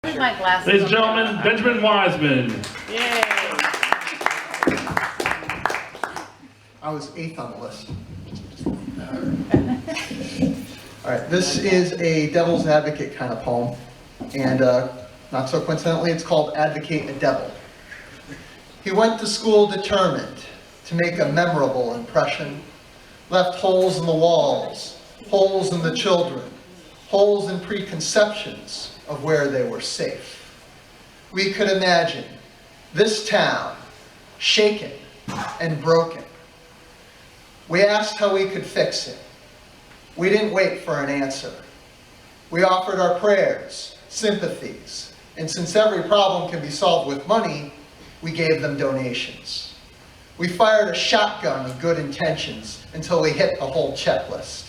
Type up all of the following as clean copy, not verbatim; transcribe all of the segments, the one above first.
Put my glasses Ladies and on. gentlemen, Benjamin Wiseman. Yay. I was 8th on the list. All right, this is a devil's advocate kind of poem, and not so coincidentally, it's called Advocate a Devil. He went to school determined to make a memorable impression, left holes in the walls, holes in the children, holes in preconceptions of where they were safe. We could imagine this town shaken and broken. We asked how we could fix it. We didn't wait for an answer. We offered our prayers, sympathies, and since every problem can be solved with money, we gave them donations. We fired a shotgun of good intentions until we hit the whole checklist.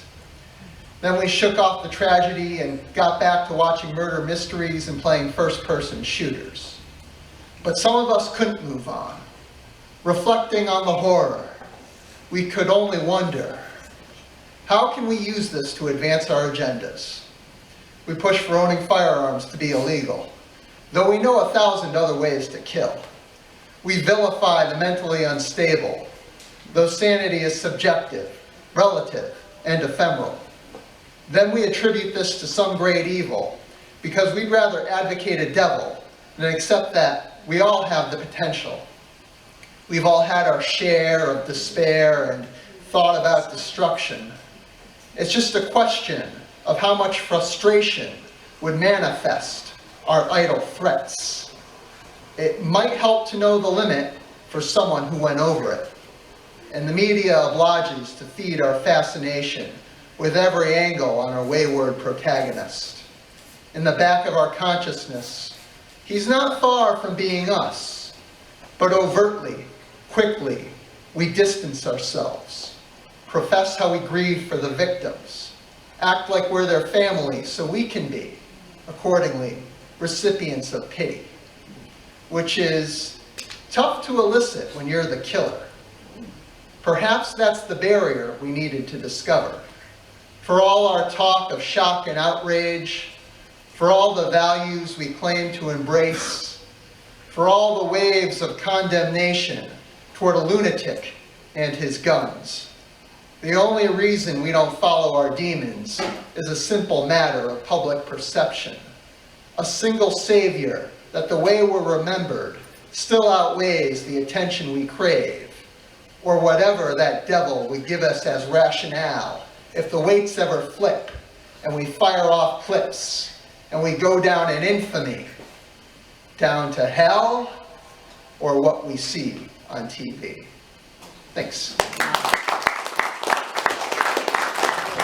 Then we shook off the tragedy and got back to watching murder mysteries and playing first-person shooters. But some of us couldn't move on. Reflecting on the horror, we could only wonder, how can we use this to advance our agendas? We push for owning firearms to be illegal, though we know 1,000 other ways to kill. We vilify the mentally unstable, though sanity is subjective, relative, and ephemeral. Then we attribute this to some great evil, because we'd rather advocate a devil than accept that we all have the potential. We've all had our share of despair and thought about destruction. It's just a question of how much frustration would manifest our idle threats. It might help to know the limit for someone who went over it. And the media obliges to feed our fascination with every angle on our wayward protagonist. In the back of our consciousness, he's not far from being us, but overtly, quickly, we distance ourselves, profess how we grieve for the victims, act like we're their family so we can be, accordingly, recipients of pity, which is tough to elicit when you're the killer. Perhaps that's the barrier we needed to discover. For all our talk of shock and outrage, for all the values we claim to embrace, for all the waves of condemnation toward a lunatic and his guns, the only reason we don't follow our demons is a simple matter of public perception. A single savior that the way we're remembered still outweighs the attention we crave, or whatever that devil would give us as rationale if the weights ever flip and we fire off clips and we go down in infamy, down to hell or what we see on TV. Thanks.